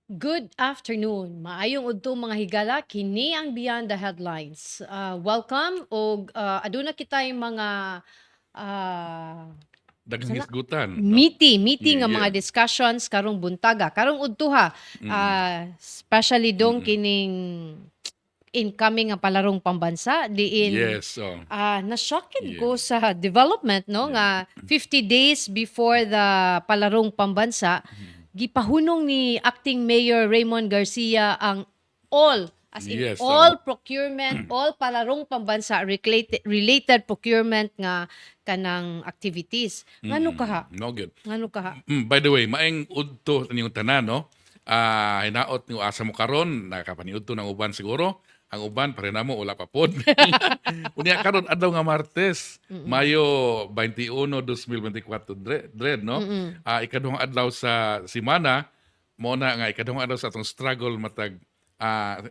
Good afternoon. Maayong udto mga higala, kini ang Beyond the Headlines. Welcome og aduna kitay mga Daghang sana hisgutan, no? meeting nga Yeah, mga yeah. discussions karong buntaga, karong udtuha. Especially dong kining incoming nga palarong pambansa diin Yes, na-shocked Yeah. ko sa development no nga 50 days before the palarong pambansa gipahunong ni acting Mayor Raymond Garcia ang all as in Yes, all procurement, all palarong pambansa related procurement nga kanang activities. Ngano kaha? No good. Ngano kaha? By the way, maing udto niyong tanan, no? Hinaot niyo asa mo karon, nakapaniudto ng uban siguro. Ang uban pare namo wala pa pod. Unya karon adlaw nga Martes, Mayo 21, 2024 dread no? Ikaduhang adlaw sa semana mo na nga ikaduhang adlaw sa atong struggle matag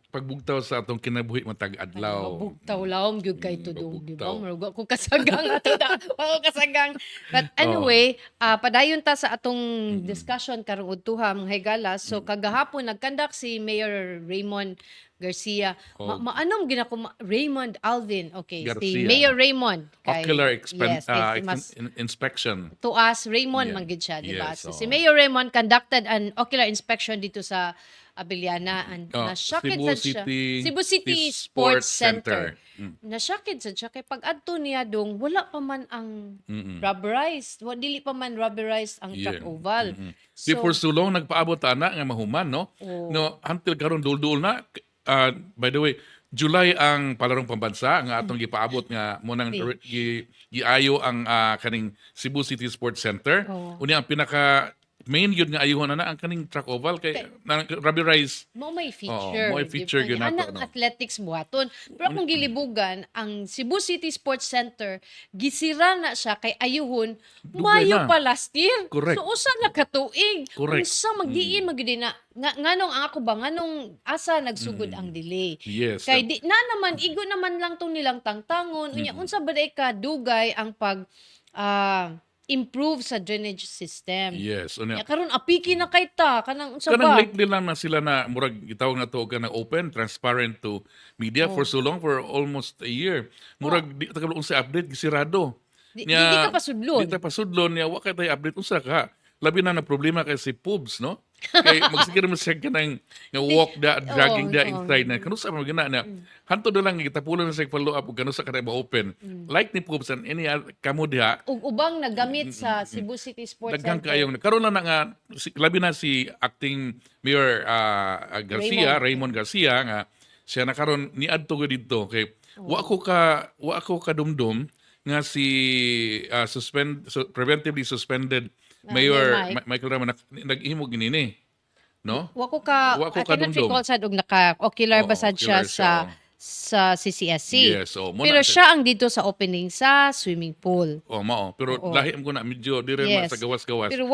pagbugtaw sa atong kinabuhi matag adlaw. Bugtaw lawom gyud kay tudong, di ba? Bugtaw. Maruga ko kasagang ato da. Ako kasagang. But anyway, padayon ta sa atong discussion karong udtuha mga higala. So kagahapon nagkandak si Mayor Raymond Garcia. Maanong Raymond Alvin. Okay, si Garcia. Mayor Raymond. Ocular yes, kay mas inspection. to us Raymond Yeah. man gid siya, di ba? Yes, So si Mayor Raymond conducted an ocular inspection dito sa Abiliana and na-shocked Cebu sad siya. City Cebu City Sports Center. Na-shocked sad siya kay pag-adto niya dong wala pa man ang rubberized, dili pa man rubberized ang track oval. Before so long nagpaabot ana nga mahuman, no? No, until karon dul-dul na. By the way, July ang palarong pambansa nga atong gipaabot nga mo nang giayo ang kaning Cebu City Sports Center. Unya ang pinaka main yun nga ayuhan na ang kaning track oval kay rubberized. Mo may feature. may feature di ba? gyud nato, Anak no? athletics buhaton. Pero kung gilibugan, ang Cebu City Sports Center, gisira na siya kay ayuhon, Dugay Mayo na. pa last year. Correct. So, usa na katuig. Correct. Usa magdiin, magdiin na. Nganong ang ako ba, nganong asa nagsugod ang delay. Yes. Kay di na naman, igo naman lang tong nilang tangtangon. Unya, unsa ba ka dugay ang pag improve sa drainage system. Yes. Ya, karon apiki na kay ta kanang unsa Kanang ba? lately lang na sila na murag gitawag na to kanang open, transparent to media for so long, for almost a year. Murag di ta kabalo sa update gisirado. Di ka pa sudlon. Di ta pa sudlon niya wa kay tay update unsa ka. Labi na problema kay si Pubs, no? Kay magsiguro mo siya kanang nga walk da dragging da inside na kanusa man gina na. Hanto na lang gitapulan na siya follow up ug kanusa ka ba open. Like ni Pubs and any kamo diha Ug ubang nagamit sa Cebu City Sports daghang Center. kaayong karon na nga labi na si acting Mayor Garcia, Raymond Garcia nga siya na karon niadto ko dito kay wa ko kadumdum nga si preventively suspended Mayor Michael Rama nag-ihimo ginini, no? Wa ko ka Wa ko I cannot kadumdum. recall sad og naka-ocular Oo, ba sad siya ocular siya, sa CCSC. Yes, mo Pero na siya ang dito sa opening sa swimming pool. mao pero lahim ko na medyo dire Yes. sa gawas-gawas. Pero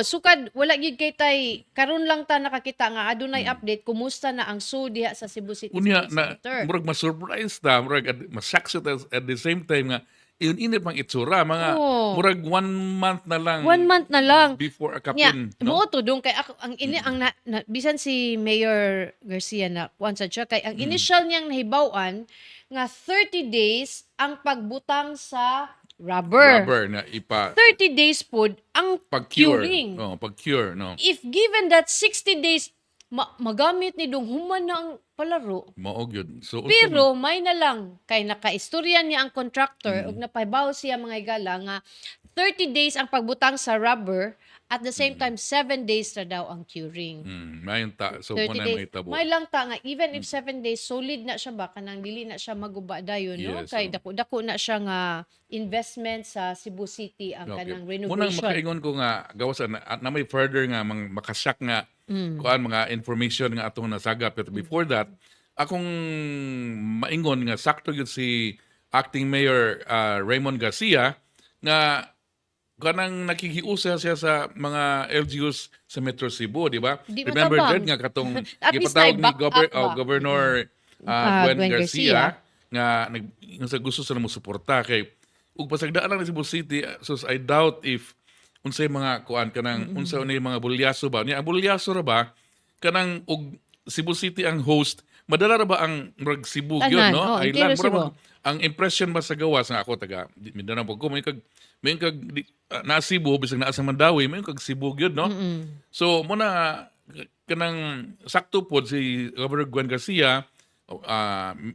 sukad wala gyud kay tay karon lang ta nakakita nga adunay update kumusta na ang zoo diha sa Cebu City Unya Sports na Center. murag ma-surprise ta, murag ma-shock at the same time nga init pang itsura mga murag 1 month na lang 1 month na lang. before a Nya, kapin, mo no? to dong kay ako ang ini ang bisan si Mayor Garcia na kuan sad siya kay ang initial niyang nahibaw-an nga 30 days ang pagbutang sa rubber. Rubber na ipa 30 days pod ang pag-cure. curing. Pag-cure, no? If given that 60 days magamit ni dong human na ang palaro. Mao gyud. So Pero may na lang kay nakaistorya niya ang contractor ug napahibaw siya mga igala nga 30 days ang pagbutang sa rubber, at the same time 7 days na daw ang curing. Mayon ta. So, 30 muna days. may tabo. May lang ta nga, even if 7 days, solid na siya ba? Kanang dili na siya maguba dayon, no? Yes, Kay oh. dako-dako na siya nga investment sa Cebu City ang Okay. kanang Munang renovation. makaingon ko nga gawas na may further nga makasyak nga kuan mga information nga atong nasagap, pero before that akong maingon nga sakto gyud si acting mayor Raymond Garcia nga kanang nakikiusa siya sa mga LGUs sa Metro Cebu, di ba? Di Remember matabang. Dred nga katong At least gipatawag ni na-back up ba? Governor Gwen Gwen Garcia. Garcia nga gusto sa mo suporta kay ug pasagdaan lang ni Cebu City, so I doubt if unsay mga kuan kanang unsa ni mga bulyaso ba niya ang bulyaso ra ba kanang ug Cebu City ang host, madala ra ba ang murag Cebu gyud, Tanan, no? oh, Island entire mura Cebu. ang impression ba sa gawas nga ako taga Mindanao pag ko may kag na Cebu bisag naa sa Mandawi may kag Cebu gyud, no? So muna kanang sakto pod si Governor Gwen Garcia,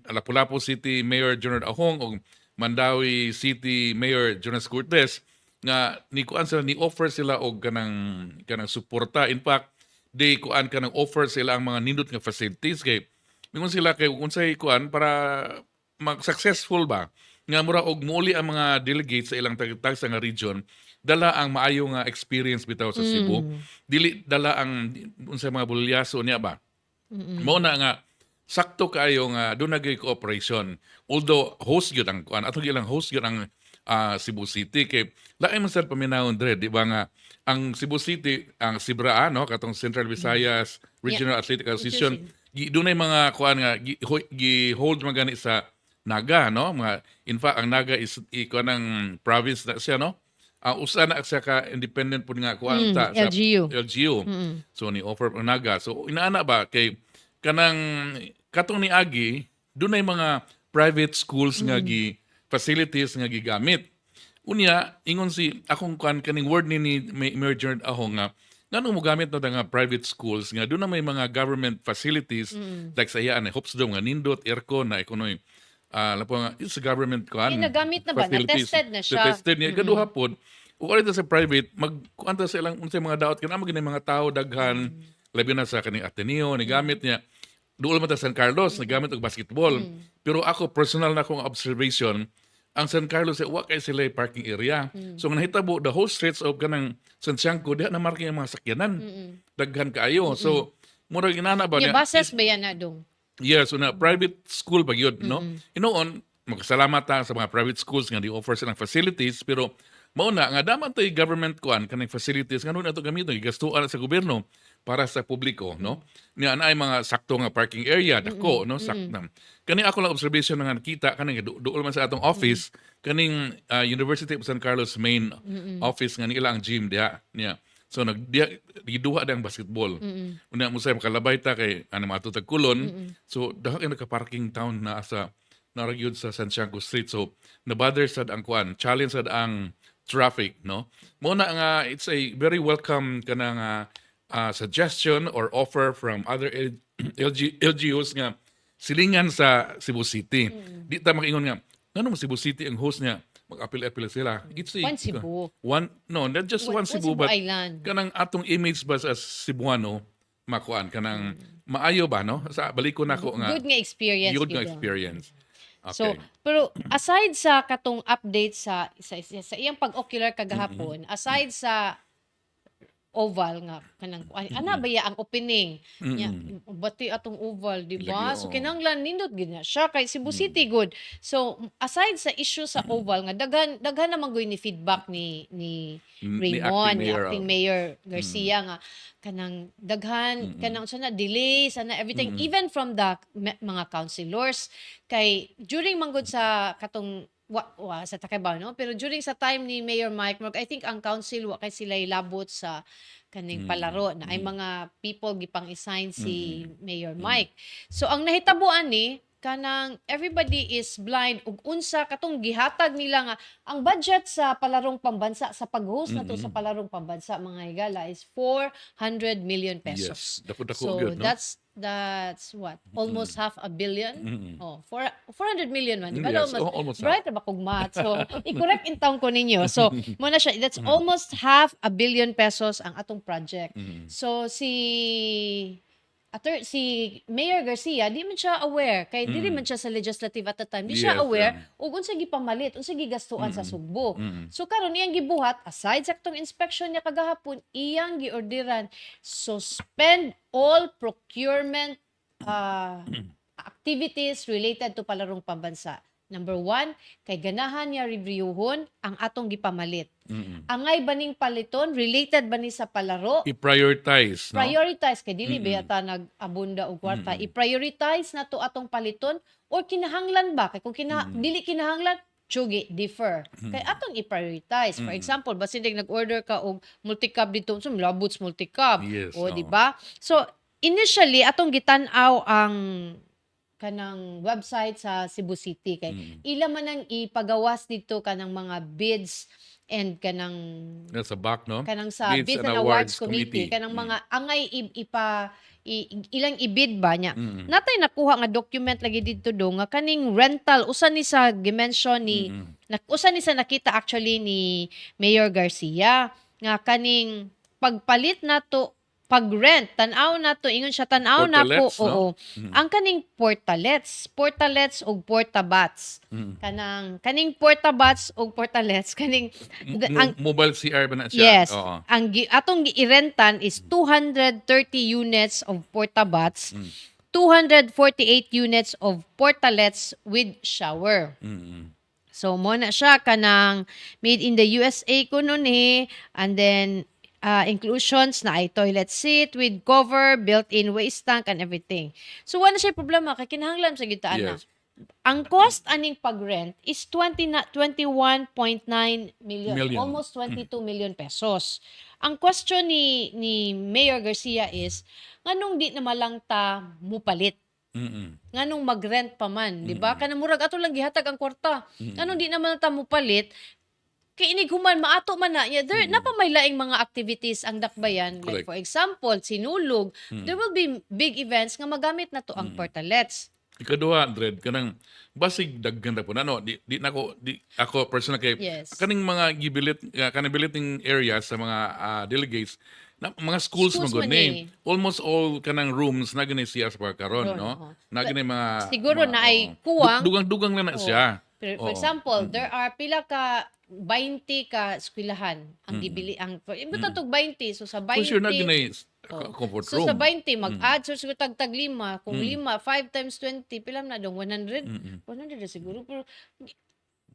Lapu-Lapu City Mayor Jonard Ahong ug Mandawi City Mayor Jonas Cortez nga ni kuan sila ni offer sila og kanang suporta. In fact, they kuan kanang offer sila ang mga nindot nga facilities kay mingon sila kay unsay kuan para mag-successful ba nga mura og muuli ang mga delegates sa ilang tagsa nga region dala ang maayo nga experience bitaw sa Cebu, dili dala ang unsay mga bulyaso niya ba. Mao na nga sakto kayo nga doon nagay cooperation. Although host gyud ang kuan, atong ilang host gyud ang Cebu City kay lain man sad paminawon dre, di ba nga ang Cebu City, ang Sibra no katong Central Visayas Regional Athletic Association, dunay mga kuan nga gi-hold man gani sa Naga, no? Mga in fact ang Naga is kuan ng province na siya, no? Usa na siya ka independent pud nga kuan sa LGU. LGU. So ni offer ang Naga. So inaana ba kay kanang katong ni Agi, dunay mga private schools nga facilities nga gigamit. Unya ingon si akong kaning word ni Mayor Gerard Ahong nga ngano mo gamit na nga private schools nga doon na may mga government facilities like sa iyaan Hopes Dome nga nindot aircon na ekonomy lapo nga it's government kuan nagamit na ba? Na-tested na siya. tested niya kaduha pod ug already sa private magkuanta sa ilang unsay mga daot kana mga mga tao daghan labi na sa kaning Ateneo ni gamit niya duol man ta San Carlos nagamit og basketball. Pero ako personal na akong observation ang San Carlos wa kay sila parking area. So nga nahitabo the whole streets of kanang Santiago diha na marking ang mga sakyanan. Daghan kaayo. So mura ginana ba Yung niya? bases ba yan na dong? Yes, so na private school ba yun, no? Inoon, magkasalamat ta sa mga private schools nga di-offer silang facilities, pero mauna nga daman tayo government kuan kanang facilities nga nun ato gamiton gigastuan sa gobyerno para sa publiko, no? Niya ay mga sakto nga parking area dako, no? Sakto. Kani ako lang observation nga nakita kaning duol man sa atong office kaning University of San Carlos main office nga nila ang gym diha niya. So giduha ang basketball. Una mo say makalabay ta kay ano matutag kulon. So daha kay naka-parking town na sa naragyod sa Santiago Street. So na-bother sad ang kuan, challenge sad ang traffic, no? Muna nga it's a very welcome kanang suggestion or offer from other LGUs nga silingan sa Cebu City. Di ta makiingon nga ngano mo Cebu City ang host niya mag-apil-apil sila. It's One Cebu. Not just one Cebu, but Island. kanang atong image ba sa Cebuano makuan kanang maayo ba no? Sa balik ko nako nga Good nga experience. good nga gid. experience. So, Okay. pero aside sa katong update sa iyang pag-ocular kagahapon, aside sa oval nga kanang ana ba ya ang opening nya bati atong oval di ba Lagi, so oo. kinahanglan nindot gid na siya kay Cebu City good so aside sa issue sa oval nga daghan naman gyud ni feedback ni Raymond ni acting mayor Garcia nga kanang daghan kanang sana delay sana everything even from the mga councilors kay during manggod sa katong sa Takebaw, no? Pero during sa time ni Mayor Mike Morg, I think ang council wa kay sila labot sa kaning palaro na ay mga people gipang assign si Mayor Mike. So ang nahitabuan ni kanang everybody is blind ug unsa katong gihatag nila nga ang budget sa palarong pambansa sa pag-host nato sa palarong pambansa mga higala is 400 million pesos. Yes. Dako-dako So gyud, no? that's what almost half a billion. Oh, 400 million man. Di ba? Yes, Almost almost bright na ba kog math? So i-correct in taon ko ninyo. So mo na siya that's almost half a billion pesos ang atong project. So si Mayor Garcia, di man siya aware kay dili man siya sa legislative at the time. Di siya Yes, aware ug unsa gipamalit, unsa gigastuan sa Sugbo. So karon iyang gibuhat aside sa atong inspection niya kagahapon, iyang giorderan suspend all procurement activities related to palarong pambansa. Number 1, kay ganahan niya reviewhon ang atong gipamalit. Angay baning paliton related ba ni sa palaro? I-prioritize, no? Prioritize kay dili ba ta nag-abunda og kwarta. I-prioritize na to atong paliton or kinahanglan ba kay kung dili kinahanglan tsugi defer. Kay atong i-prioritize. For example, basin nag-order ka og multi-cab dito, so labuts multi-cab. Yes, O oo. di ba? So initially atong gitan-aw ang kanang website sa Cebu City kay ila man ang ipagawas dito kanang mga bids and kanang Sa back, no? sa Bids Bids and and Awards Awards Committee Committee. kanang mga angay ilang ibid ba niya. Natay nakuha nga document lagi dito do nga kaning rental usa ni sa gimension ni usa ni sa nakita actually ni Mayor Garcia nga kaning pagpalit nato pag-rent, tan-aw na to, ingon siya, tan-aw na po, Portalets, no? oo. Ang kaning portalets ug portabats. Kaning portabats ug portalets, kaning, ang, Mobile CR ba na siya? yes, Oo. atong giirentan is 230 units of portabats, 248 units of portalets with shower. So, mo na siya kanang made in the USA kuno ni, and then, inclusions na ay toilet seat with cover, built-in waste tank, and everything. So, wala siya problema, kay kinahanglan sa gitaan na. Yes. Ang cost aning pag-rent is 21.9 million, Million. almost 22 million pesos. Ang question ni Mayor Garcia is, nganong di na malang ta mupalit? Nganong mag-rent pa man, di ba? Kanang murag ato lang gihatag ang kwarta. Nganong di naman ta mupalit? Kay inig human maato man na ya there napamay laing mga activities ang dakbayan like Correct. for example sinulog there will be big events nga magamit na to ang portalets. Ikaduha, Dred, kanang basig daghan ra po. Ano, di ako personal kay Yes. kaning mga gibilit kanang biliting area sa mga delegates na mga schools Schools man man gani. Almost all kanang rooms na gani siya sa karon, Ron, no? oo. Na gani mga Siguro mga, na ay oo. kuwang. Dugang-dugang na siya. For Oo. example, there are pila ka 20 ka eskwelahan ang gibili ang imbita tog 20 so sa 20 For sure na gani comfort so room. sa 20 mag-add so siguro tag 5 kung 5 5 times 20 pila na dong 100 100 na siguro pero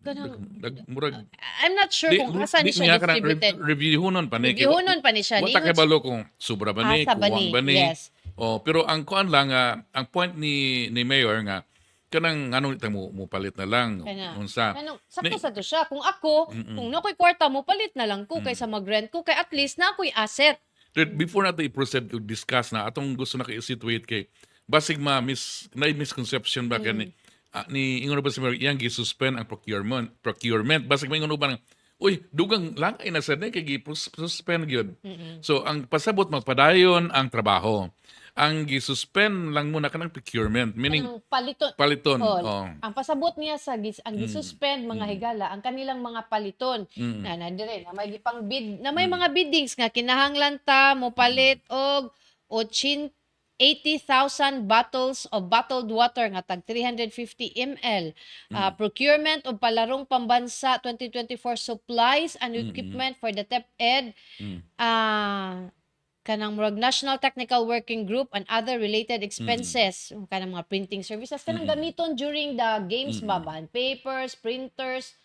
kanang Murag I'm not sure kung asa ni siya distributed. reviewhonon pa ni. Reviewhonon pa ni siya. Wata kay balo kung sobra ba ni, Asa ba kuwang ni? ba ni. Yes. Oh, pero ang kuan lang ang point ni Mayor nga kanang anong itang mo palit na lang unsa. Kanang sakto sa to siya. Kung ako, kung nakoy kwarta mo palit na lang ko kaysa mag-rent ko kay at least na ako'y asset. Before natin i-proceed to discuss na atong gusto na i-situate kay basig misconception ba kani ni ingon ba si Mayor iyang gi-suspend ang procurement basig maingon ba ng uy dugang lang ay na sad kay gi-suspend gyud. So ang pasabot magpadayon ang trabaho. Ang gi-suspend lang muna kanang procurement meaning Ang paliton. Oh, Oh. ang pasabot niya sa ang gisuspend mga higala ang kanilang mga paliton na dire na may gipang bid na may mga biddings nga kinahanglan ta mo palit og 80,000 bottles of bottled water nga tag 350 ml. Procurement of palarong pambansa 2024 supplies and equipment for the TEPED. Kanang murag National Technical Working Group and other related expenses. Kanang mga printing services. Kanang gamiton during the games baban. Papers, printers.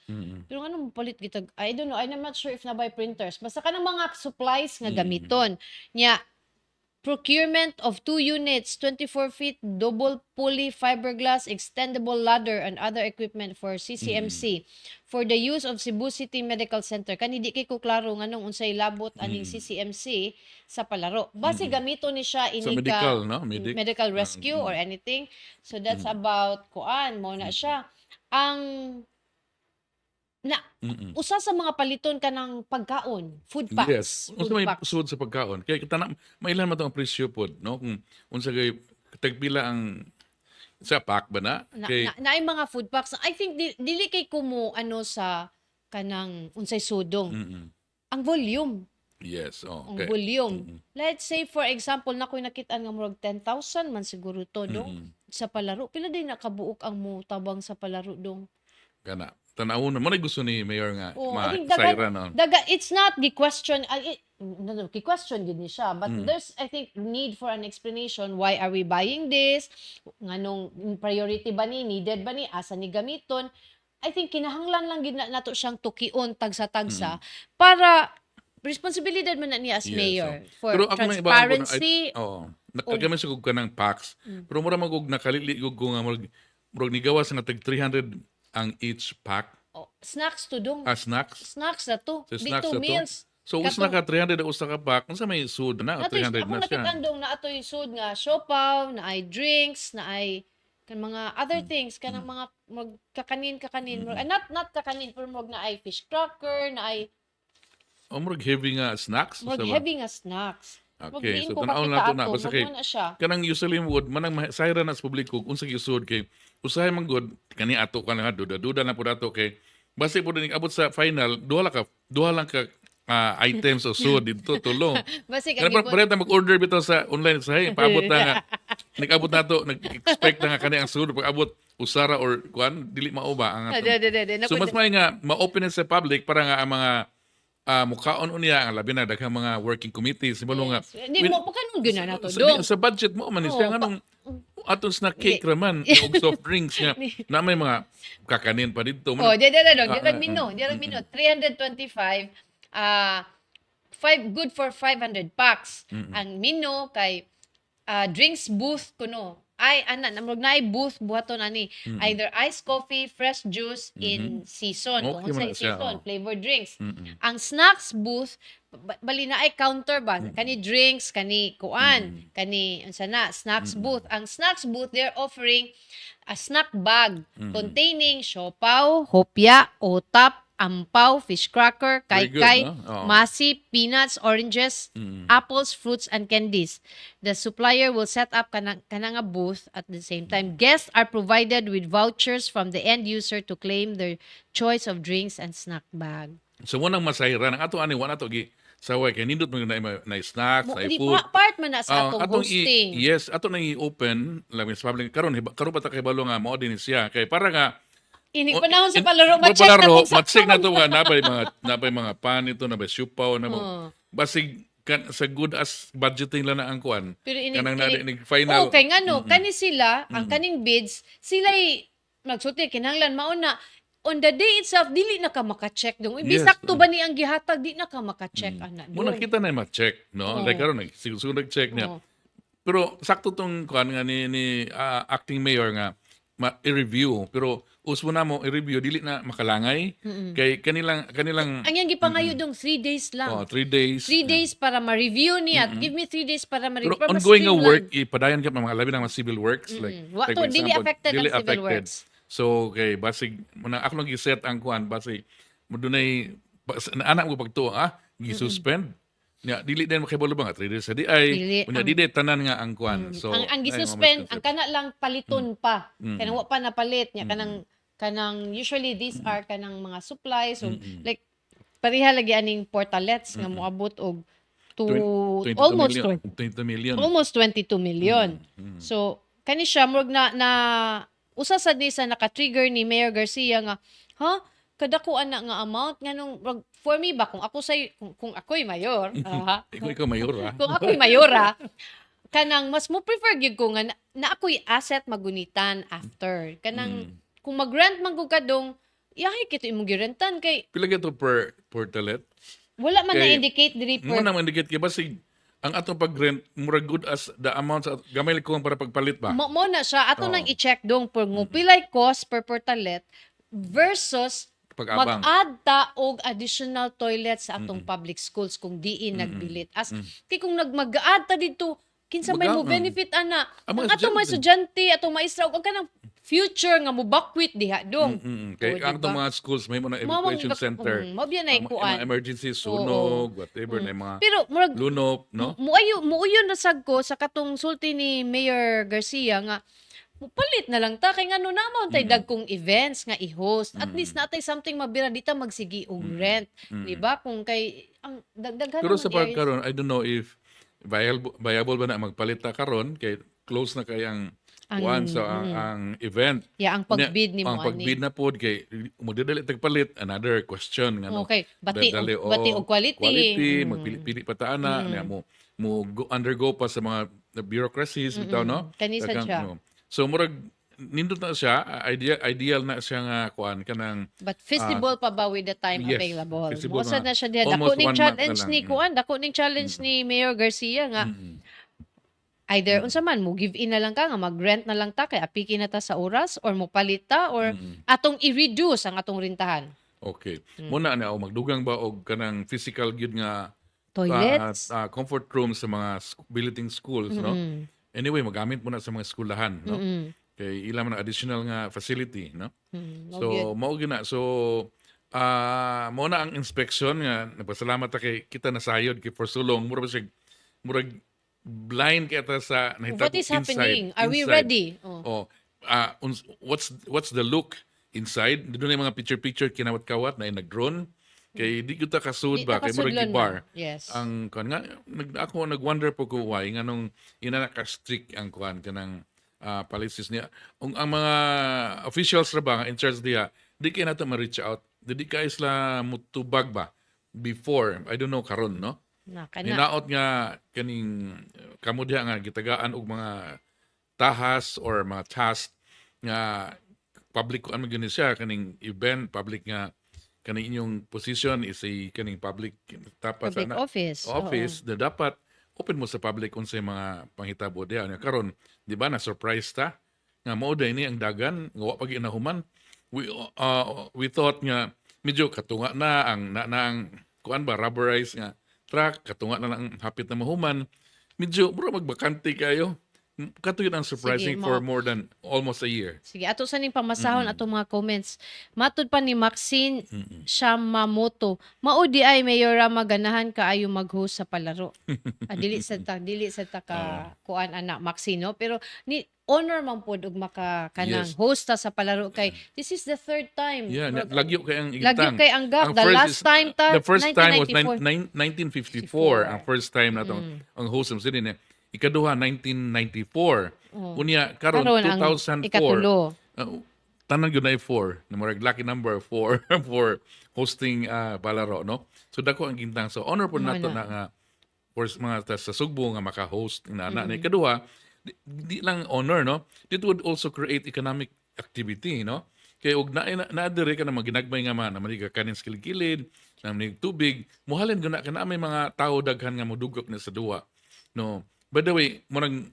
Pero ano mo palit kita? I don't know. I'm not sure if na by printers. Basta kanang mga supplies nga gamiton. Nya, procurement of 2 units, 24 feet, double pulley fiberglass, extendable ladder, and other equipment for CCMC for the use of Cebu City Medical Center. Kani di kay ko klaro nganong unsay labot aning CCMC sa palaro. Base gamito ni siya Sa ini medical, ka no? medical rescue or anything. So that's about kuan mo na siya. Ang na usa sa mga paliton ka ng pagkaon, food packs. Yes. Food Unsa may packs. sud sa pagkaon. Kaya kita na mailan man tong presyo pod, no? Kung unsa kay tagpila ang sa pack ba na? Kay Naay mga food packs. I think dili kay kumo ano sa kanang unsay sudong. Ang volume. yes, Ang okay. volume. Let's say for example nakoy nakita nga murag 10,000 man siguro to dong sa palaro. Pila din nakabuok ang mo tabang sa palaro dong. Kana. Tanawon mo na gusto ni Mayor nga Oh, I think daga, ma-sayra no. it's not the question, no, question din ni siya, but there's, I think, need for an explanation. Why are we buying this? Nganong priority ba ni? Needed ba ni? Asa ni gamiton? I think kinahanglan lang gid nato siyang tukion tagsa-tagsa para responsibilidad man na niya as Yes, mayor for Pero ako na iba transparency. Nagkagamit sa kog kanang packs. Pero mura magog nakalili kog nga murag nigawas nga tag 300 ang each pack Snacks to dong. as snacks. Snacks na to. So, Dito snacks na to. meals. So us na ka 300 ang usa ka pack, unsa may sud na Ato'y, 300 ako na siya. nakitandong na ato'y sud nga siopaw, na ay drinks, na ay kan mga other things, kanang mga kakanin. Not kakanin, pero mag na ay fish cracker, na ay O murag heavy nga snacks. mag usa ba? heavy nga snacks. Okay, Magdiin so ko tanaw makita na to na ato, basta kay magmuna siya. kanang usually wood manang sayra na sa publiko unsa gyud kay usahay man good kani ato ka lang duda na pud ato kay base pud ni abot sa final duha lang ka items o sud dito tulong. Basi Kana kani pa mag-order bitaw sa online usahay paabot na nga nag-abot na to nag-expect na nga kani ang sud pag abot usara or kuan dili mao ba ang ato. So mas may nga ma-open sa public para nga ang mga mukhaon unya ang labi na daghang mga working committees sibalo nga Di mo kanong gyud na nato sa, dong. sa budget mo man Oo, siya nganong aton na cake raman og soft drinks nga na may mga kakanin pa dito. Oh, dong, Ah, mino, 325 good for 500 packs. Ang mino kay drinks booth kuno. Ay namrog na booth buhaton ani. Either iced coffee, fresh juice in season, Okay kung sa man siya, season, oh. flavored drinks. Ang snacks booth bali na ay counter ba kani drinks, kani kuan, kani unsa na snacks booth. Ang snacks booth they're offering a snack bag containing siopaw, hopya, otap, ampaw, fish cracker, Very good, kay-kay, no? Oo. masi, peanuts, oranges, apples, fruits, and candies. The supplier will set up kanang a booth at the same time. Guests are provided with vouchers from the end user to claim their choice of drinks and snack bag. So mo nang masayra ang ato ani wala to gi saway kay nindot mo na snacks, na Di, food. part man na sa atong atong hosting. yes, ato na i-open labi sa public karon pa ta kay balo nga mao din siya kay para nga Inig panahon sa palaro, ma-check na palaro, kung sa ma-check na to nga napay mga pan ito na siupaw na mo. Basig sa good as budgeting lang na ang kuan. Pero Kanang na final. Okay, ngano, kani sila, ang kaning bids, sila'y magsulti, kinahanglan mauna, on the day itself, dili na ka maka-check dong. Yes, Bisakto ba ni ang gihatag, di na ka maka-check, ana. Muna kita na ma-check, no? Like karon siguro nag-check niya. Oo. Pero sakto tong kuan nga ni acting mayor nga i-review pero usmo na mo i-review dili na makalangay kay kanilang Ang yang gipangayo dong 3 days lang. 3 days 3 days para ma-review niya. Give me 3 days para ma-review. pero Para ongoing nga ma-streamline. work ipadayon ka mga labi ng mga civil works Wa to, for dili example, affected ang dili civil affected. works. So okay basig muna ako lang gi-set ang kuan basig mo dunay anak mo pagtuo gi-suspend nya dili din makibalo ba nga 3 days sa di Dili. ay unya dili tanan nga ang kuan so ang ay, gisuspend, mga ang kana lang paliton pa. Kanang wa pa napalit niya, kanang usually these are kanang mga supplies, so like pareha lagi aning portalets nga moabot og to 22 almost million, 20 20 million. almost 22 million. So kani siya murag na usa sa di sa naka-trigger ni Mayor Garcia nga, kadako ana nga amount nganong for me ba kung ako say kung ako'y mayor, Ikaw mayor kung ako'y mayora, kanang mas mo prefer gyud ko nga na ako'y asset magunitan after. Kanang kung mag-rent man ko kadong, yahay kito imong girentan kay Pila ka to per telet? wala man Kay- na-indicate diri Mo per na man dikit kay basig ang atong pag-rent murag good as the amount sa gamay ko para pagpalit ba. Mo na siya ato nang Oo. i-check dong por pilay cost per portalet versus Pag-abang. mag-add ta og additional toilet sa atong public schools kung diin nagbilit. As kay kung mag-add ta dito kinsa may mo Baga, benefit ana. Ang Ang mga atong mga estudyante, atong maestra ug ang kanang future nga mobakwit diha dong. Kay Oo, ang diba? mga schools may mga Mao mang evacuation center. mao biya na Ang kuan. mga emergency sunog, whatever na yung mga Pero murag lunop, no? Muuyon na sad ko sa katong sulti ni Mayor Garcia nga palit na lang ta kay ngano namon tay dagkong events nga i-host. At least natay something mabira dita magsigi og rent, di ba? Kung kay ang dagdagan Pero naman sa areas. pagkaron, I don't know if viable ba na magpalit ta karon kay close na kay ang kuan sa ang event. Yeah, ang pagbid ni mo Ang pagbid na pod kay mo didali tagpalit another question nga no. Okay, bati Dadali, bati og quality. Quality, magpili-pili pa ta ana niya mo undergo pa sa mga bureaucracies bitaw no. Kanisa Daghang, siya. no. So murag nindot na siya, ideal na siya nga kuan kanang But feasible pa ba with the time yes, available? feasible Mosa na. na siya diha. Almost Dako ning 1 month na challenge lang. ni kuan, dako ning challenge ni Mayor Garcia nga either unsa man mo give in na lang ka nga mag-rent na lang ta kay apiki na ta sa oras or mo palita or atong i-reduce ang atong rentahan. Okay. Muna na magdugang ba og kanang physical gyud nga Toilets. comfort room sa mga billeting schools, no? Anyway, magamit mo na sa mga eskwelahan, no? Kay ilang man additional nga facility, no? So, mao gyud na. So, mao na ang inspection nga nagpasalamat ta kay kita nasayod kay for so long murag blind kay ta sa What is happening? Are we ready? Oh. What's the look inside? Dito na yung mga picture kinawat-kawat na nag-drone. Kay di kita kasud Di ba ta kay murag kasudlon gibar. man. Yes. Ang kuan nga ako nag-wonder po ko why nganong ina naka-strict ang kuan kanang policies niya. Ang mga officials ra ba nga in charge diha, di kay nato ma-reach out. Di kay isla mutubag ba before, I don't know karon, no? Na kana. Hinaot nga kaning kamo diha nga gitagaan og mga tahas or mga task nga public ano gani siya kaning event public nga kaning inyong position is a kaning public tapat Public office. office na dapat open mo sa public unsay mga panghitabo diha nya karon di ba na surprise ta nga mao ni ang dagan nga wa pa ginahuman we thought nga medyo katunga na ang kuan ba rubberized nga truck katunga na lang hapit na mahuman medyo bro magbakante kayo katuyon ang surprising Sige, for more than almost a year. Sige, ato sa ning pamasahon atong mga comments. Matud pa ni Maxine Shamamoto. Mao di ay mayor maganahan kaayo mag-host sa palaro. Dili sa ta ka kuan ana Maxine no? Pero ni honor man pod og maka kanang Yes. host ta sa palaro kay this is the third time. Yeah, lagyo kay ang Lagyo igtang. kay ang gap. Ang The first last time ta the first time was 1994. 1954 ang first time na ang host ng city niya. Ikaduha 1994. Unya karon Karon ang 2004. ikatulo. Tanan gyud na 4 na murag lucky number 4 for hosting palaro no. So dako ang gintang so honor po nato na nga for mga sa Sugbo nga maka-host na na. Ikaduha di lang honor no. It would also create economic activity no. Kay og na dire ka na maginagmay nga man na maniga kanin sa kilid, na manig tubig, muhalin guna kana may mga tao daghan nga modugok na sa duwa. No. By the way, murag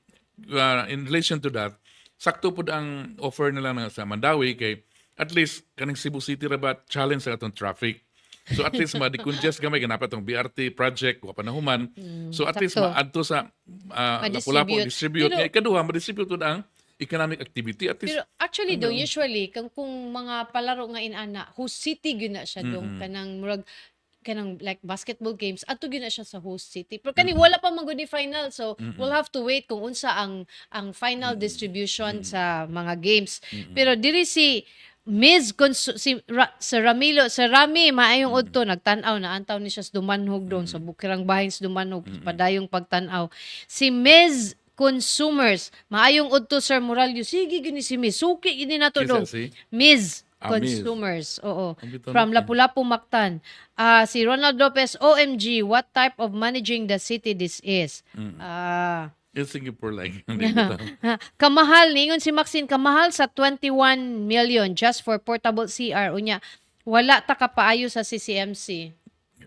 in relation to that, sakto pud ang offer nila na sa Mandawi kay at least kaning Cebu City ra ba challenge sa atong traffic. So at least ma-decongest gamay ganapat tong BRT project wa panahuman. So at least sakto. maadto sa Lapu-Lapu Ma-distribute. distribute. Pero- Nga ikaduha ma-distribute pud ang economic activity at least Pero actually dong usually kung mga palaro nga inana, host city gyud na siya dong kanang murag kanang like basketball games ato gyud na siya sa host city. Pero kani wala pa man gud ni final so we'll have to wait kung unsa ang final distribution sa mga games. Pero diri si sa Rami maayong udto nagtan-aw na antaw ni siya sa Dumanhog doon sa Bukirang Bahin sa Dumanhog padayong pagtan-aw. Si Ms. Consumers maayong udto Sir Moralio sige gini si Ms. Suki gini nato Kisa dong. si Ms. Ah, Ms. Consumers. Oo. Ang bitaw From na- Lapu-Lapu, Mactan. Si Ronald Lopez, OMG, what type of managing the city this is? in Singapore like Kamahal, ningon si Maxine, kamahal sa 21 million just for portable CR. Unya, wala ta kapaayo sa CCMC.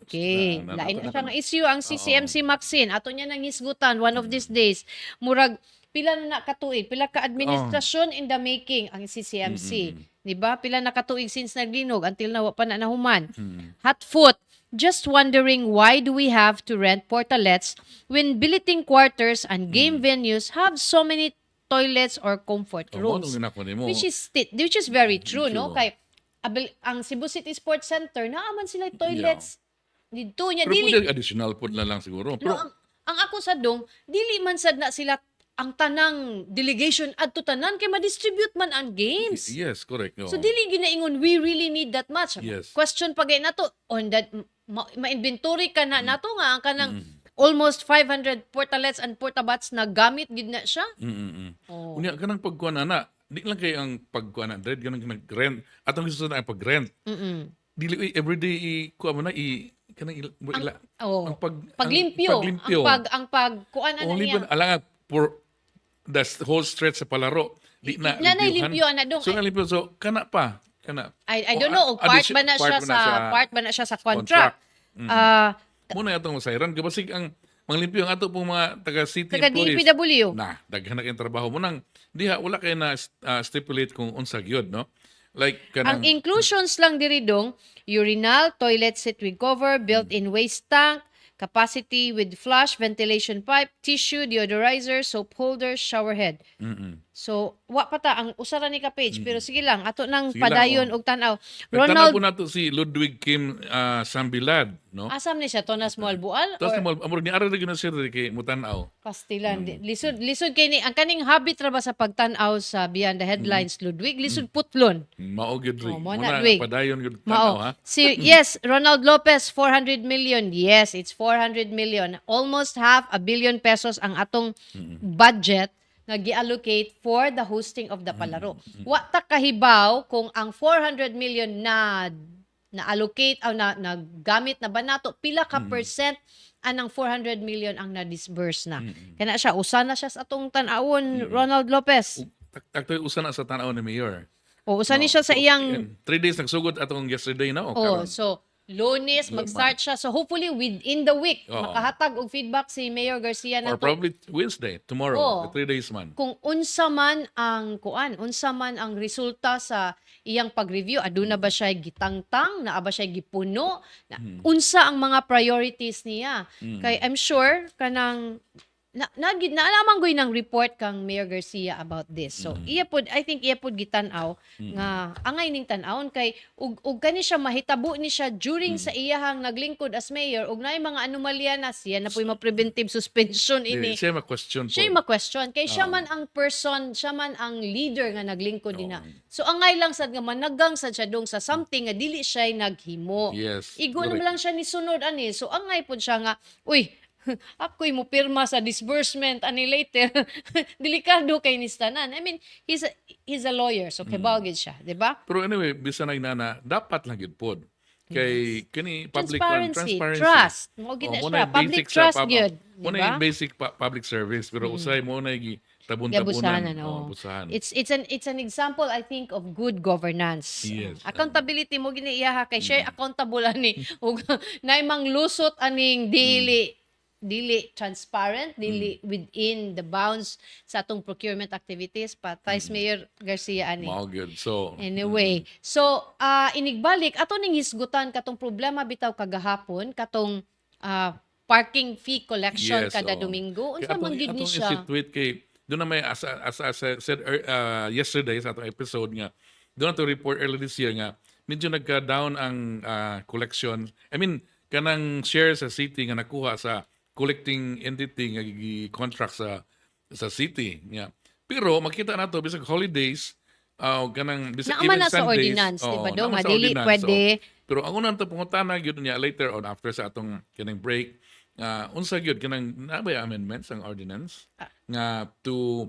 Okay. Na- Lain na- na siya nga issue ang Oo. CCMC Maxine. Ato niya nang hisgutan one of these days. Murag pila na katuig, pila ka administrasyon in the making ang CCMC. Di ba? Pila na katuig since naglinog until na wa pa na nahuman. Hotfoot, just wondering why do we have to rent portalets when billeting quarters and game venues have so many toilets or comfort rooms? Which is very true, no? True. Kay ang Cebu City Sports Center naaman sila toilets dito nya Pero dili. pwede additional po na lang siguro. No, Pero, ang ako sa dong dili man sad na sila ang tanang delegation adto tanan kay ma-distribute man ang games. yes, correct. Oo. So dili ginaingon we really need that much. Yes. Question pagay nato on that ma-inventory ka na nato nga ang kanang almost 500 portalets and portabats na gamit gid na siya. Oh. Unya kanang pagkuan ana, di lang kay ang pagkuan na dread ganang nag-rent. Atong gusto na ang pag-rent. Dili everyday kuan mo na kanang ila Oh. ang Paglimpyo. paglimpyo. Ang pagkuan ana Only niya. alang for the whole stretch sa palaro. Di na Nanay limpyuhan. limpyo ana dong. So limpyo so kana pa kana. I don't know, part ba na siya sa contract. Muna atong masayran kabasig ang manglimpyo ang ato pong mga taga city Taga employees. DPW. Na daghan na kayong trabaho mo nang diha wala kay na stipulate kung unsa gyud no. Like kanang Ang inclusions lang diri dong, urinal, toilet seat with cover, built-in waste tank, capacity with flush, ventilation pipe, tissue, deodorizer, soap holder, shower head. So, wa pa ta ang usara ni ka page, pero sige lang, ato nang Sige lang, padayon og tan-aw. Ronald Ronald, po nato si Ludwig Kim Sambilad no. asam ni siya Tonas Moalbual Tapos or amor ni ara gyud na siya diri kay mutanaw. pastilan? Lisod kay ni ang kaning habit ra ba sa pagtan-aw sa Beyond the Headlines Ludwig, lisod putlon. Mao gyud ri. Oh, mao Muna na, Ludwig. padayon gyud Mao. tanaw ha. Yes, Ronald Lopez, 400 million. Yes, it's 400 million. Almost half a billion pesos ang atong budget nga gi-allocate for the hosting of the palaro. Wa ta kahibaw kung ang 400 million na allocate o na gamit na ba nato pila ka percent anang 400 million ang na-disburse na. Kana siya usa na siya sa atong tan-awon Ronald Lopez. Taktoy usa na sa tanaw ni Mayor. O usa ni siya sa iyang 3 days nagsugod atong yesterday na o Oh, karon. so Lunes mag-start siya. So hopefully within the week Oo. makahatag og feedback si Mayor Garcia Or na probably Wednesday, tomorrow, Oo. the 3 days man. kung unsa man ang unsa man ang resulta sa iyang pag-review, aduna ba siya gitangtang, naa ba siya gipuno, unsa ang mga priorities niya. Kay I'm sure kanang naalaman ko ng report kang Mayor Garcia about this. So, I think iya pod gitanaw nga angay ning tan-awon kay ug kani siya mahitabo ni siya during sa iyahang naglingkod as mayor ug naay mga anomalya na siya na po'y ma-preventive suspension ini. Siya ma-question po. Siya yung ma-question kay siya man ang person, siya man ang leader nga naglingkod dina. So angay lang sad nga managang sad siya dong sa something nga dili siya naghimo. Yes. Igo correct. na lang siya ni sunod ani. So angay pod siya nga, uy, ako'y mo pirma sa disbursement ani later. Delikado kay ni tanan. I mean, he's a lawyer, so kibaw gid siya, di ba? Pero anyway, bisan na inana, dapat lang gid pod. Kay kani public Transparency, trust. Mo gid na siya, public trust gyud, di Muna ba? yung basic public service pero usay mo na gi Yabusanan, tabon-tabunan. oo. Busahan. It's an example I think of good governance. Yes. Accountability mo gini iyaha kay siya accountable ani ug naay mang lusot aning dili transparent, dili within the bounds sa atong procurement activities Vice Mayor Garcia ani. Mao gyud. So, Anyway, so inigbalik ato ning hisgutan katong problema bitaw kagahapon katong parking fee collection yes, kada oo. Domingo. Kaya Unsa man gid ni siya? institute kay doon na may as I said yesterday sa atong episode nga doon na to report earlier this year nga medyo nagka-down ang collection. I mean, kanang share sa city nga nakuha sa collecting entity nga gi-contract sa city. Yeah. Pero makita nato bisag holidays kanang bisag Naaman even na sa Sundays, ordinance, di ba, naaman nga sa dili ordinance, pwede. pero ang unang pangutana gyud niya later on after sa atong kanang break unsa gyud kanang nabay amendments ang ordinance nga to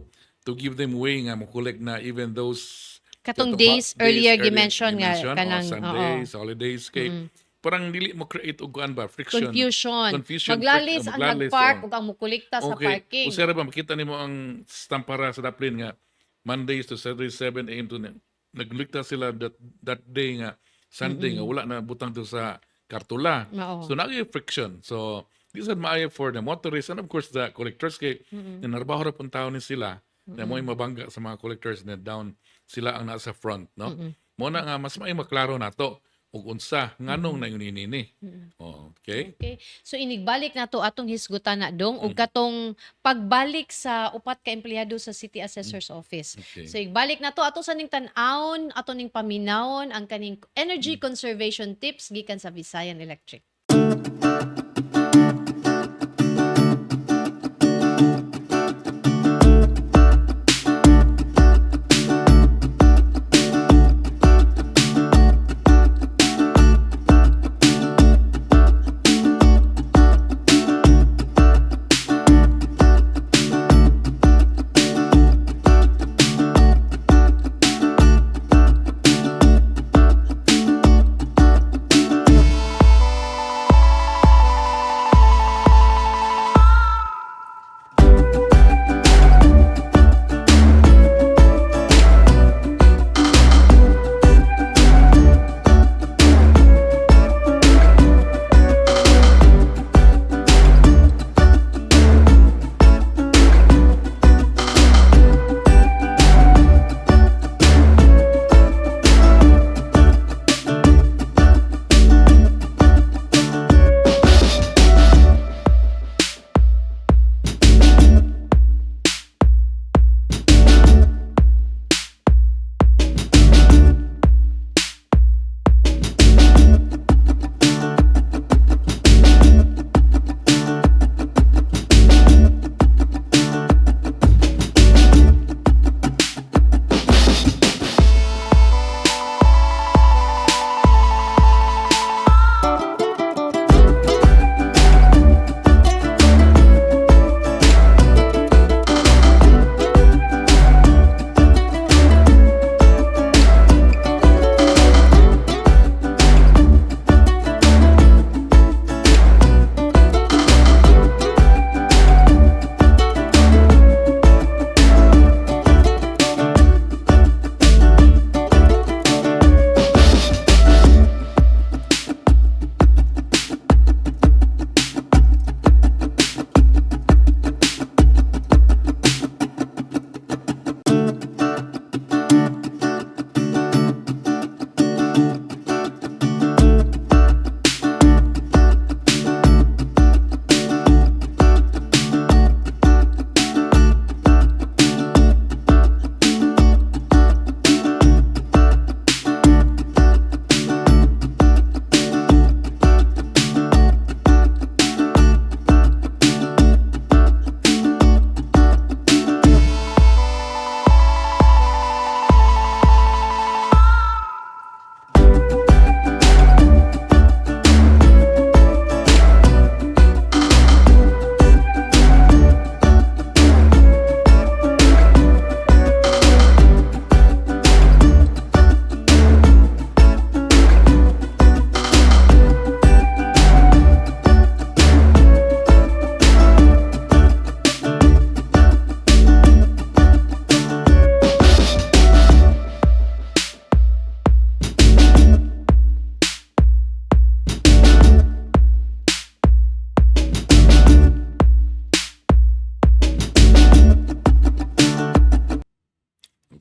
give them way nga mo collect na even those Katong that days earlier gi-mention nga gi-mention, kanang Sundays, holidays kay parang dili mo create og kuan ba friction. confusion. Confusion, Maglalis ang maglalis, nag-park oo. ug ang mukolekta sa Okay. parking. Usara ba makita nimo ang stampara sa Daplin nga Mondays to Saturday 7 AM to naglikta sila that day nga Sunday nga wala na butang to sa kartula. Mao. So nagay friction. So this is maayo for the motorists and of course the collectors kay nanarbaho ra pun tawo ni sila na mo'y mabangga sa mga collectors na down sila ang nasa front, no? Mo na nga mas maayo maklaro nato ug unsa nganong na ini. Oh, okay? Okay. So inigbalik na to atong hisgutan na dong ug katong pagbalik sa upat ka empleyado sa City Assessor's Office. Okay. So igbalik na to ato sa ning tan-awon, ato ning paminawon ang kaning energy conservation tips gikan sa Visayan Electric.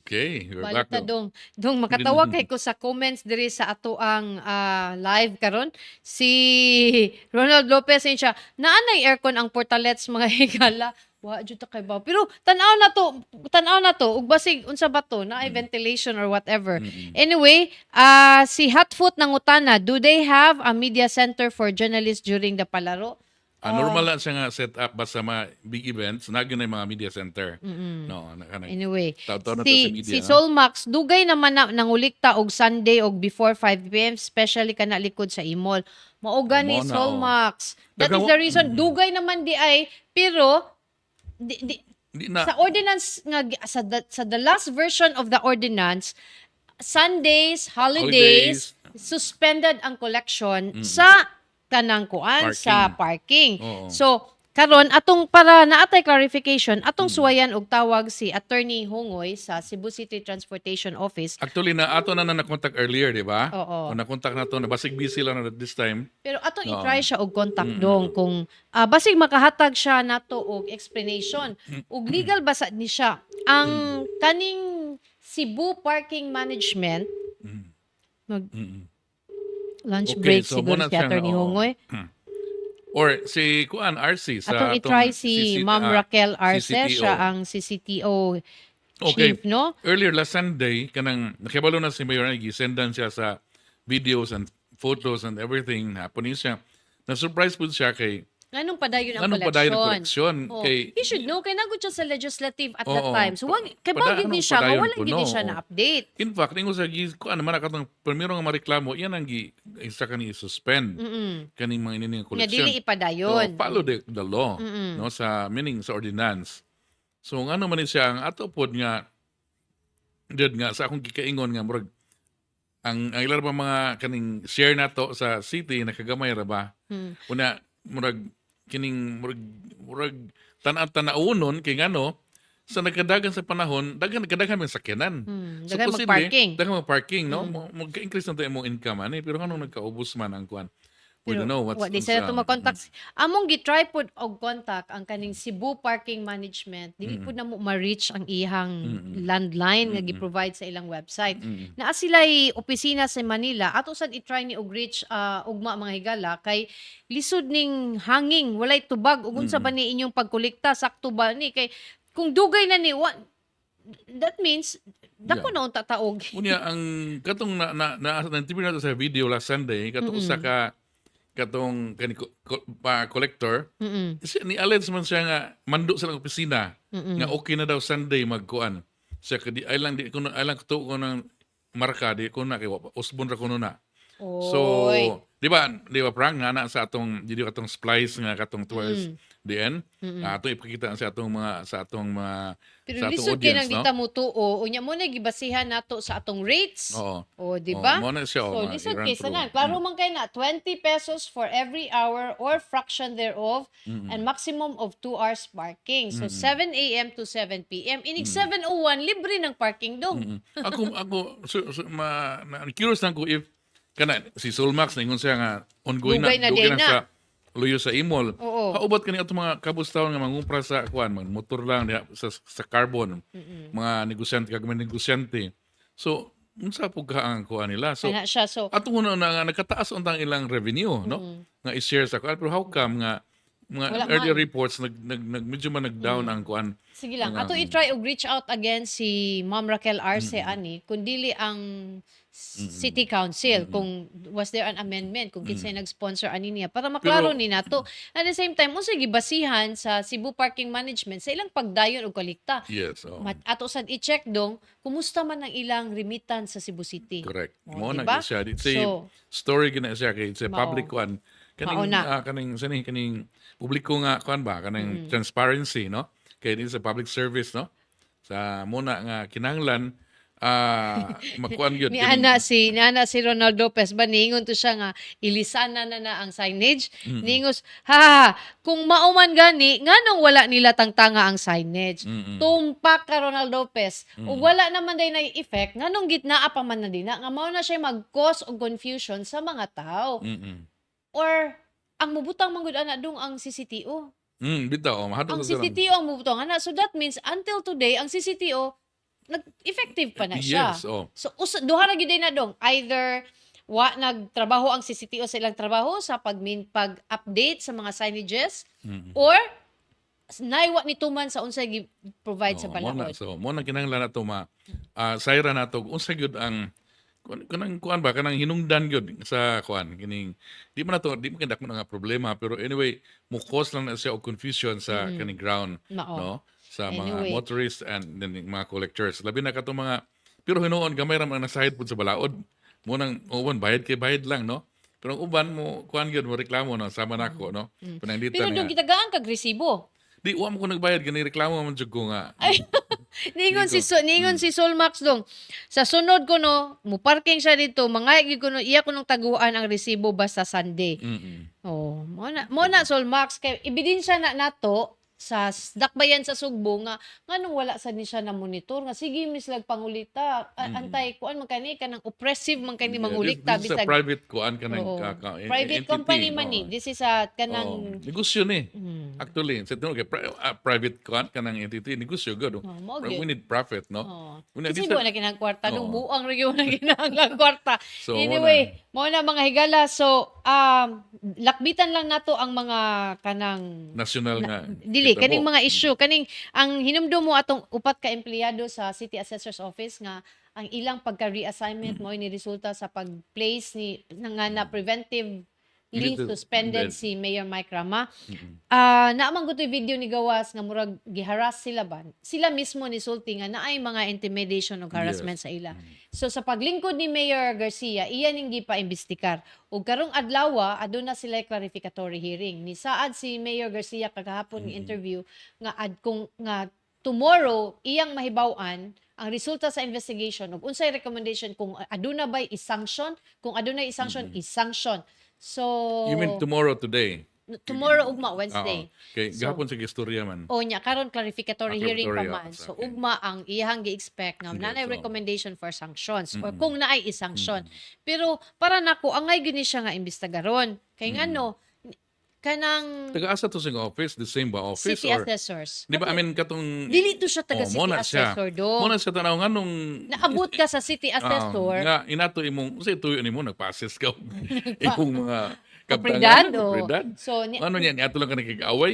Okay, we're Balik back. na dong makatawa kay ko sa comments diri sa ato ang live karon. Si Ronald Lopez siya, naanay aircon ang portalets mga higala. Wa jud ta kay ba. Pero tanaw na to ug basig unsa ba to, na ventilation or whatever. Anyway, si Hotfoot nangutana, do they have a media center for journalists during the palaro? Normal lang siya nga set up basta mga big events, nagyon na yung mga media center. No, Anyway, taw-taw na to sa media. si Solmax, dugay naman na nangulikta og Sunday og before 5 p.m. especially kana likod sa imol. Mao gani Mo na, Solmax. That is Dagang- the reason dugay naman di ay pero Di na, sa ordinance nga sa the last version of the ordinance, Sundays, holidays, suspended ang collection sa kanang kuan sa parking. Oo. So Karon atong para naatay clarification, atong suwayan og tawag si Attorney Hongoy sa Cebu City Transportation Office. Actually, na ato na na-contact earlier, di ba? Oo. Kung na-contact na to, na basig busy lang na this time. Pero atong Oo. i-try siya og contact dong kung basig makahatag siya nato og explanation. Ug legal ba sa ni siya ang kaning Cebu Parking Management mag Mm. lunch Okay, break so siguro muna si siya nga, Attorney oo. Hongoy. Or si Kuan RC sa Atong i-try si Ma'am Raquel Arce, CCTO. siya ang CCTO Okay. chief, no? Earlier last Sunday, kanang nakibalo na si Mayor Agi, sendan siya sa videos and photos and everything. Hapon siya. Na-surprise po siya kay Nganong padayon ang anong padayon ng koleksyon? koleksyon. Oh, Kay, he should know kay nagud siya sa legislative at that Oo, time. So wag kay padayon bagid ni ang siya, nga padayon wala ko, gid no? ni siya Oo. na-update. in fact, ningo sa kuan naman katong primero nga mareklamo, yan ang isa kani suspend kaning mga ini Nga koleksyon. dili ipadayon. So, follow the law, no, sa meaning sa ordinance. So ngano man ni siya ang ato pod nga jud nga sa akong gikaingon nga murag ang ilan pa mga kaning share nato sa city nakagamay ra ba? Una murag kining murag tan-tanaunon kay ngano sa nagkadagan sa panahon nagkadagan man sakyanan. Daghan posible, mag-parking. Daghan mag-parking, no? Mag-increase na to imong income ani pero ngano nagkaubos man ang kuan. We don't know what's Wa di sila to mag-contact. Among gi-try pod og contact ang kaning Cebu Parking Management. Dili pod namo ma-reach ang ihang landline nga gi-provide sa ilang website. Naa sila'y opisina sa Manila. Ato sad i-try ni og reach ugma mga higala kay lisod ning hanging, walay tubag ug unsa ba ni inyong pagkolekta sakto ba ni kay kung dugay na ni that means dako na unta taog. Unya ang katong na-interview nato sa video last Sunday katong usa ka katong collector ni allege man siya nga mando sa lang opisina nga okay na daw Sunday magkuan siya kadi ay lang to ko ng marka di ko na kay usbon ra kuno na. So di ba prank nga na sa atong di katong splice nga katong tours diyan ato ipakita sa atong mga Pero sa atong lisod kay nang audience, no? dita mo tuo, unya mo na gibasihan nato sa atong rates. Oo. O, di ba? Mo na siya So, lisod kay sanan. Klaro man kay na 20 pesos for every hour or fraction thereof and maximum of 2 hours parking. So 7 a.m. to 7 p.m. Inig 7:01 libre ng parking dong. Ako curious lang ko if kana si Solmax ningon siya nga ongoing Dugay na dugay day na. sa luyo sa imol. Oo. Kaubat kani ato mga kabustahon nga mangumpra sa kuan, mga motor lang diha sa carbon. Mga negosyante kag mga negosyante. So unsa pug ka ang kuan nila? So Ana siya. So, ato na nga nagkataas untang ilang revenue, no? Nga i-share sa kuan pero how come nga mga Wala earlier man. reports medyo man nag-down ang kuan. sige lang. Ato i-try og reach out again si Ma'am Raquel Arce ani kung dili ang City Council kung was there an amendment kung kinsay nag-sponsor ani niya para maklaro Pero- ni nato. At the same time unsa gibasihan sa Cebu Parking Management sa ilang pagdayon og kolekta. Yes, oh. Ato sad i-check dong kumusta man ang ilang remittance sa Cebu City. Correct. Oh, Mo na diba? siya. It's So, story gina siya kay it's a Mao. public one. Kaning Mauna. kaning publiko nga kuan ba kaning transparency, no? Kay this a public service, no? Sa muna nga kinahanglan makuan gyud ni ana si Ronald Lopez ba niingon to siya nga ilisana na ang signage ningos kung mauman gani nganong wala nila tangtanga ang signage tumpak ka Ronald Lopez ug wala naman day na effect nganong gitnaa pa man na dina nga mao na siya mag-cause og confusion sa mga tao or ang mubutang manggod ana dong ang CCTO bitaw mahadlok ang sa CCTO ang mubutang ana so that means until today ang CCTO nag-effective pa na siya. Yes, oh. So, duha ra gyud na dong. Either nagtrabaho ang CCTO sa ilang trabaho sa pag-update sa mga signages or naiwa ni tuman sa unsay gi-provide sa balaod. So mo na kinahanglan nato sayra nato unsa gyud ang kanang kuan ba kanang hinungdan gyud sa kuan kining di man kindak mo nga problema pero anyway mo cause lang na siya og confusion sa kaning ground, Mao. no? Sa Anyway. mga motorists and then mga collectors. Labi na katong mga pero hinuon gamay ra man nasahid pud sa balaod. Mo nang uban bayad lang, no? Pero ang uban mo kuan gyud mo reklamo no sama nako, no? Pero Pananglitan dong nga. gitagaan kag resibo. Di wa mo ko nagbayad gani reklamo man jud ko nga. Ningon si Solmax dong. Sa sunod ko no, mo parking siya dito, mangayag ko no, iya ko nung taguan ang resibo basta Sunday. Oh, mo na Solmax kay ebidensya na nato sa dakbayan sa Sugbo nga nganong wala sa ni siya na monitor nga sige mislag pangulita antay kuan man kani kanang oppressive man kani mangulikta This is a bisag private kuan ka ng oo, entity. private company man ni. Oo. This is a Oo. kanang Negosyo ni. Actually, sa tunog private kuan ka ng entity, negosyo good. mao We gyud. need profit, no? Oh. Una, Kasi this buwan are- na kinang kwarta nung Oo. buang regyo na kinahanglang kwarta. So, Anyway, mo na mga higala. So, lakbitan lang nato ang mga kanang national nga. dili hitabo. kaning mga issue kaning ang hinumdum mo atong upat ka empleyado sa City Assessor's Office nga ang ilang pagka-reassignment mo ni resulta sa pag-place ni nga na preventive leave Leave suspended suspended. si Mayor Mike Rama. Naamang gutoy video ni gawas nga murag giharas sila ba. Sila mismo ni sulti nga naay mga intimidation ug harassment sa ila. So sa paglingkod ni Mayor Garcia, iya ning gipa-imbestigar. Ug karong adlaw aduna sila clarificatory hearing. Ni saad si Mayor Garcia kagahapon ng interview nga kung nga tomorrow iyang mahibaw-an ang resulta sa investigation ug unsay recommendation kung aduna bay i-sanction, kung aduna i-sanction, i-sanction. So You mean tomorrow, today? tomorrow ugma Wednesday. Oo. Okay, So, gahapon sa istorya man. o nya karon clarificatory hearing pa Clarificatory, man. So okay. ugma ang iyang gi-expect nga Yes, nanay oo. recommendation for sanctions or kung naay i-sanction. Pero para nako angay gyud ni siya nga imbestigaron. Kay ngano kanang Taga-asa to sing office? The same ba office? city Or, assessors. di ba, I mean, katong... Dili to siya taga Oh, city muna siya. assessor do. Muna siya tanaw nga nung... Naabot ka sa city assessor. Nga, inato imong... Kasi tuyo ni mo, nagpa-assess ka. Imong mga... Kapridad, kaptangan, oh. kapridad. So, Ano niya, niato lang ka nagkikaway?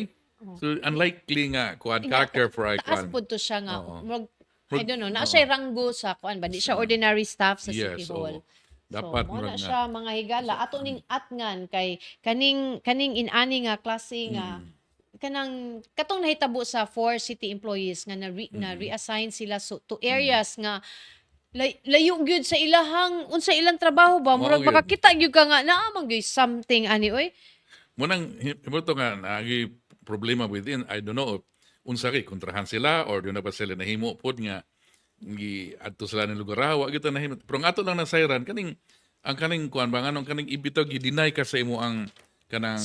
So, unlikely nga, kuan, character for taas icon. po to siya nga. Oo. I don't know, na siya ranggo sa kuan ba? Di siya ordinary staff sa City Yes, Hall. oo. Dapat so, mo na murag siya mga higala. Ato ning atngan kay kaning inani nga klase nga kanang katong nahitabo sa 4 city employees nga na reassign sila to areas nga layo gyud sa ilahang unsa ilang trabaho ba murag Mao gyud. makakita gyud ka nga naamang gyud something ani oy. Munang, ito nga, nagi problema within, I don't know, unsa kay kontrahan sila or doon na ba sila nahimo pod nga adto sila ng lugar wa kita nahimo pero ang ato lang nasayran kaning ang kaning kuan ba nganong kaning ibitaw gi-deny ka sa imo ang kanang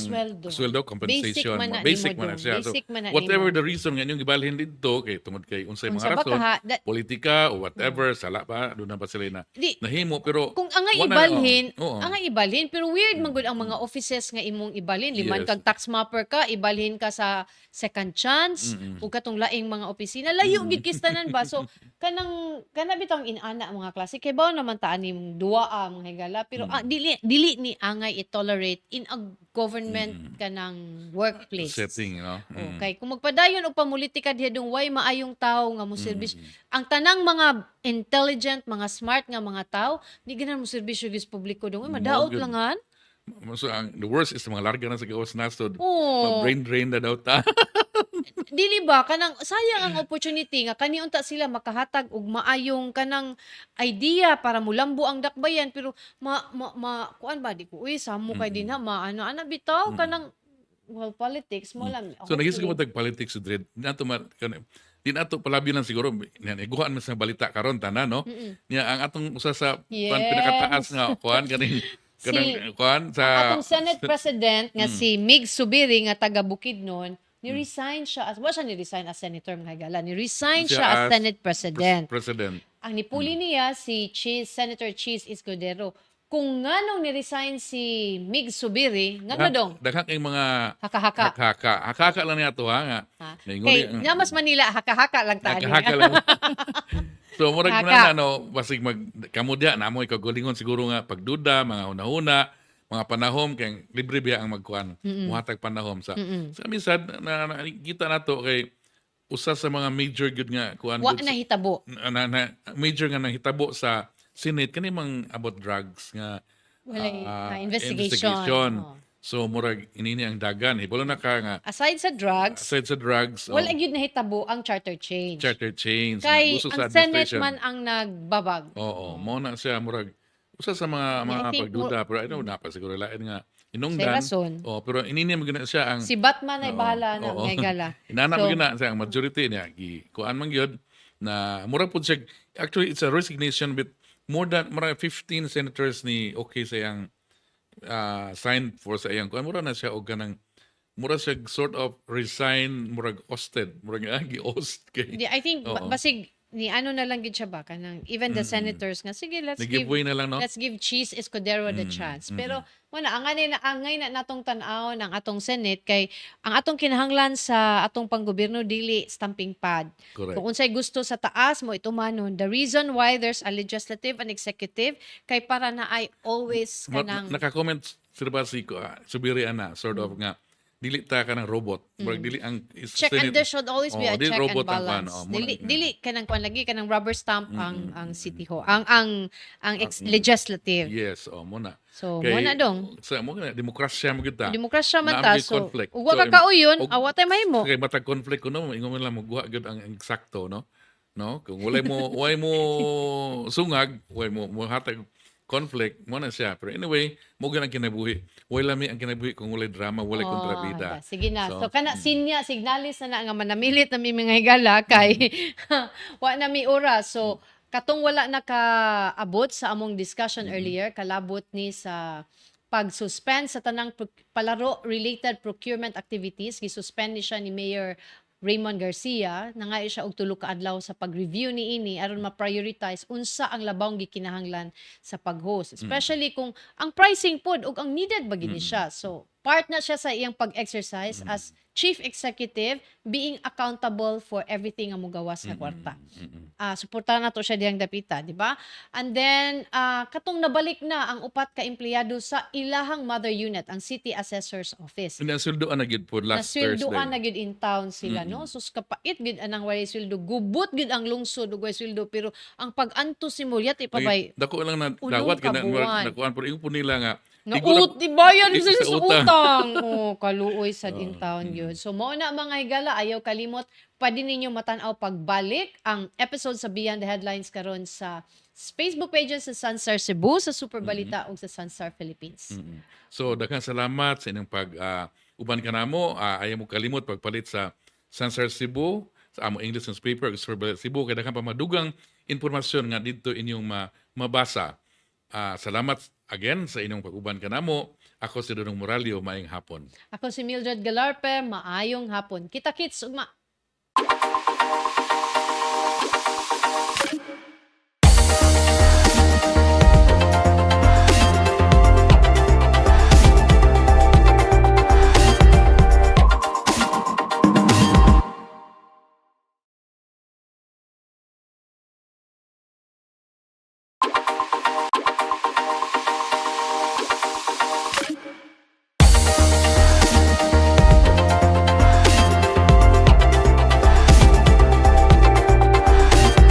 Sweldo. compensation Basic man na basic nimo man na dong. siya so Basic man na whatever nimo. the reason nga inyong gibalhin dito kay tungod kay unsay Unsa mga ba rason kaha? politika o whatever sala pa doon na ba sila na Di- nahimo pero Kung angay wala- ibalhin, oo. angay ibalhin, pero weird man gud ang mga offices nga imong ibalhin. Liman Yes. kag tax mapper ka, ibalhin ka sa second chance, ug katong laing mga opisina, layo gid kistanan ba? So kana bitang inana mga klase kay bawo naman taan ning duwa mga higala, pero dili ni angay i-tolerate in a government kanang workplace. setting no Okay, kung magpadayon og pamulitika diha dong way maayong tao nga mo serbisyo. Ang tanang mga intelligent, mga smart nga mga tao, di ganahan mo serbisyo gis publiko dong. Madaot good. langan. So, the worst is mga larga na sa gawas nasod Oo. brain drain na daw ta Dili ba kanang sayang ang opportunity nga kaniunta sila makahatag og maayong kanang idea para mulambo ang dakbayan pero kuan ba di ko uy samo kay din ha maano ana bitaw kanang well politics mo lang. So nagising ko matag politics sa dread. Di nato palabi lang siguro iguhan man sa balita karon tanan no. Nya ang atong usa sa kuan Yes. pinakataas nga kuan kaning kuan sa Atong Senate President nga si Mig Subiri nga taga Bukidnon, ni-resign siya as siya ni-resign as senator mga higala. Ni-resign Siya siya as as Senate President. president. Ang nipuli niya si Senator Cheese Escudero. Kung nganong ni-resign si Mig Subiri, nga dong Daghang kay mga haka-haka. haka lang niya to ha nga. Ha? Nainguli, Kay Namas Manila, haka-haka lang taan haka niya. lang. So murag Haka. man basig kamudya na mo ikagulingon siguro nga pagduda, mga hunahuna, mga panahom kay libre biya ang magkuan. Muhatag panahom sa minsan na kita nato kay usa sa mga major good nga kuan Wa good na hitabo. major nga nahitabo sa Senate kani mang about drugs nga Wala investigation. Oh. So murag inini ang dagan hibalo na ka nga Aside sa drugs, aside sa drugs wala gyud nahitabo ang charter change. charter chains Kay gusto sa ang Senate administration. man ang nagbabag. Oo, mo na siya murag usa sa mga I think pagduda pero I know na pa siguro lain nga Sa inungdan. rason. Oh, pero inini mo gina siya ang Si Batman ay Oo, bahala na oo. may gala. Inana So, mo gina siya ang majority niya gi kuan man gyud na mura po siya, actually it's a resignation with more than 15 senators ni okay sa iyang sign for sa iyang kuan, mura na siya og kanang mura siya sort of resign, murag ousted, murag gi-oust kay I think oo. basig ni ano na lang gid siya ba kanang even the senators nga sige Nag-giveaway na lang, no? let's give Cheese Escudero the chance. Pero wala angay na natong tan-aw ng atong Senate kay ang atong kinahanglan sa atong panggobyerno dili stamping pad. Correct. Kung unsay gusto sa taas mo itumanon. The reason why there's a legislative and executive kay para na ay always kanang Naka-comment sila ba si Subiri Ana, sort of nga, dili ta ka ng robot. Murag dili ang check and there should always be a dili check and robot ang balance. kuan, Dili kanang kuan lagi kanang rubber stamp ang city hall, ang legislative. Yes, muna. So Kay- mo na dong. Sa mo na demokrasya mo kita. Demokrasya man Naam ta gyud so conflict. ug wa So, ka kauyon, og- awat tay mahimo. Kay matag conflict kuno, ingon lang magguha gyud ang eksakto, no? No? Kung walay mo sungag, walay mo hatag conflict mo na siya. Pero anyway, mo gyud ang kinabuhi. Walay lami ang kinabuhi kung walay drama, walay kontrabida. Sige na. So, So, kana sinya signalis na nga manamilit na mi mga higala kay wa na mi oras. So katong wala nakaabot sa among discussion earlier, kalabot ni sa pag-suspend sa tanang palaro related procurement activities, gisuspend ni siya ni Mayor Raymond Garcia na nga siya og tulo ka adlaw sa pag-review ni ini aron ma-prioritize unsa ang labawng gikinahanglan sa pag-host, especially kung ang pricing pod ug ang needed ba gini siya. So part na siya sa iyang pag-exercise as chief executive, being accountable for everything ang mugawas nga kwarta. Suportahan nato siya diyang dapita, di ba? And then katong nabalik na ang upat ka empleyado sa ilahang mother unit, ang City Assessor's Office. nasuldoan na gyud po last Thursday. Nasweldoan na gid in town sila, no? Sus kapait gid anang walay sweldo, gubot gid ang lungsod ug walay sweldo, pero ang pag-anto simulyat ipabay Dako lang na Unong dawat kina kabuan. nakuan pero ingon po nila nga na tigura- ibayan Isa sila sa sa utang. utang. Kaluoy sa in town yun. So mao na mga higala, ayaw kalimot, pwede ninyo matanaw pagbalik ang episode sa Beyond the Headlines karon sa Facebook pages sa Sunstar Cebu, sa Super Balita ug sa Sunstar Philippines. So daghang salamat sa inyong pag uban ka namo. Ayaw mo kalimot pagpalit sa Sunstar Cebu, sa amo English newspaper ug Super Balita Cebu kay daghang pamadugang impormasyon nga didto inyong mabasa. Salamat again sa inyong pag-uban ka namo. Ako si Dudong Moralio, maayong hapon. Ako si Mildred Galarpe, maayong hapon. Kita-kits ugma.